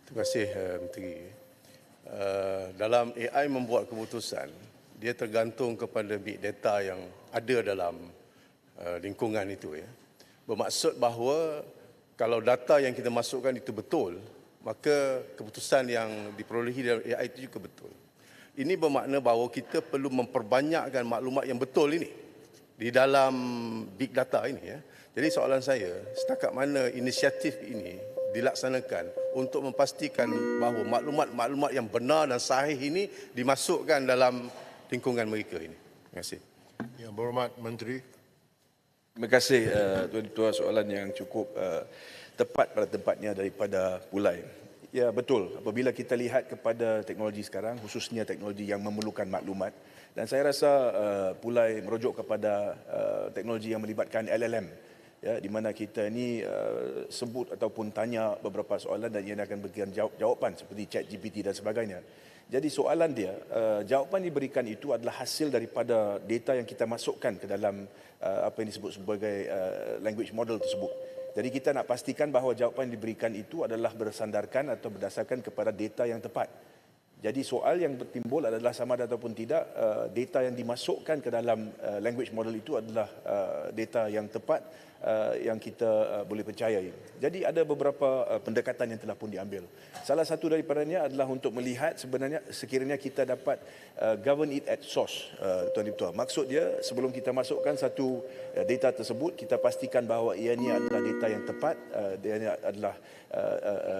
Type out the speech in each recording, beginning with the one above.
Terima kasih Menteri. Dalam AI membuat keputusan, dia tergantung kepada big data yang ada dalam lingkungan itu. Ya. Bermaksud bahawa kalau data yang kita masukkan itu betul, maka keputusan yang diperolehi dalam AI itu juga betul. Ini bermakna bahawa kita perlu memperbanyakkan maklumat yang betul ini di dalam big data ini. Ya. Jadi soalan saya, setakat mana inisiatif ini dilaksanakan untuk memastikan bahawa maklumat-maklumat yang benar dan sahih ini dimasukkan dalam lingkungan mereka ini. Terima kasih. Yang Berhormat Menteri. Terima kasih Tuan Ketua, soalan yang cukup tepat pada tempatnya daripada Pulai. Ya betul, apabila kita lihat kepada teknologi sekarang, khususnya teknologi yang memerlukan maklumat, dan saya rasa Pulai merujuk kepada teknologi yang melibatkan LLM, ya, di mana kita ini sebut ataupun tanya beberapa soalan dan ia akan berikan jawapan seperti ChatGPT dan sebagainya. Jadi soalan dia, jawapan diberikan itu adalah hasil daripada data yang kita masukkan ke dalam apa yang disebut sebagai language model tersebut. Jadi kita nak pastikan bahawa jawapan yang diberikan itu adalah bersandarkan atau berdasarkan kepada data yang tepat. Jadi soal yang bertimbul adalah sama ada ataupun tidak data yang dimasukkan ke dalam language model itu adalah data yang tepat yang kita boleh percayai. Jadi ada beberapa pendekatan yang telah pun diambil. Salah satu daripadanya adalah untuk melihat sebenarnya sekiranya kita dapat govern it at source, Tuan Ketua. Maksud dia sebelum kita masukkan satu data tersebut, kita pastikan bahawa ianya adalah data yang tepat, dia adalah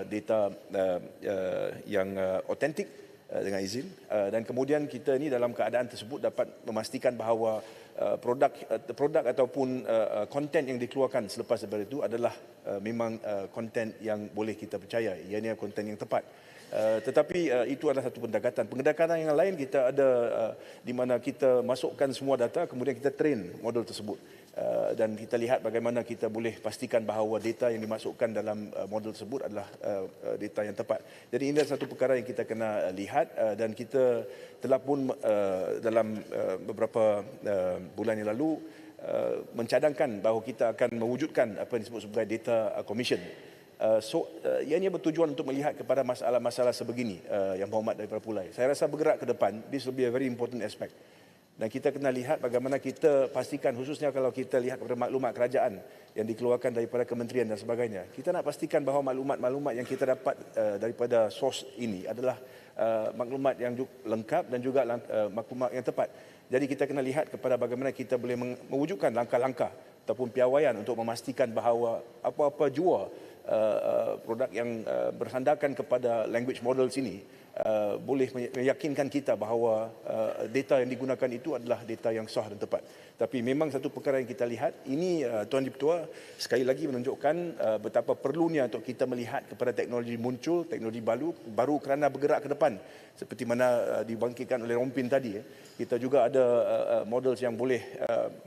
data yang autentik dengan izin, dan kemudian kita ini dalam keadaan tersebut dapat memastikan bahawa produk ataupun konten yang dikeluarkan selepas daripada itu adalah memang konten yang boleh kita percaya, ianya konten yang tepat. Tetapi itu adalah satu pendekatan. Pendekatan yang lain kita ada di mana kita masukkan semua data, kemudian kita train model tersebut. Dan kita lihat bagaimana kita boleh pastikan bahawa data yang dimasukkan dalam model tersebut adalah data yang tepat. Jadi ini adalah satu perkara yang kita kena lihat, dan kita telah pun dalam beberapa bulan yang lalu mencadangkan bahawa kita akan mewujudkan apa yang disebut sebagai data commission. Ianya bertujuan untuk melihat kepada masalah-masalah sebegini yang berhormat daripada Pulai. Saya rasa bergerak ke depan, this will be a very important aspect. Dan kita kena lihat bagaimana kita pastikan, khususnya kalau kita lihat kepada maklumat kerajaan yang dikeluarkan daripada kementerian dan sebagainya. Kita nak pastikan bahawa maklumat-maklumat yang kita dapat daripada source ini adalah maklumat yang lengkap dan juga maklumat yang tepat. Jadi kita kena lihat kepada bagaimana kita boleh mewujudkan langkah-langkah ataupun piawaian untuk memastikan bahawa apa-apa jua produk yang bersandarkan kepada language models ini boleh meyakinkan kita bahawa data yang digunakan itu adalah data yang sah dan tepat. Tapi memang satu perkara yang kita lihat, ini Tuan Ketua sekali lagi menunjukkan betapa perlunya untuk kita melihat kepada teknologi muncul, teknologi baru kerana bergerak ke depan. Seperti mana dibangkitkan oleh Rompin tadi, kita juga ada models yang boleh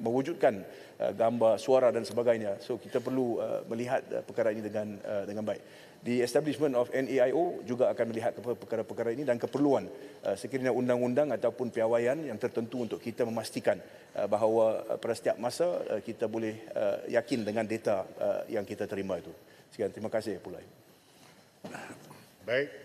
mewujudkan gambar, suara dan sebagainya. So kita perlu melihat perkara ini dengan baik. The establishment of NAIO juga akan melihat kepada perkara-perkara ini dan keperluan sekiranya undang-undang ataupun piawaian yang tertentu untuk kita memastikan bahawa pada setiap masa kita boleh yakin dengan data yang kita terima itu. Sekian, terima kasih Pulai. Baik.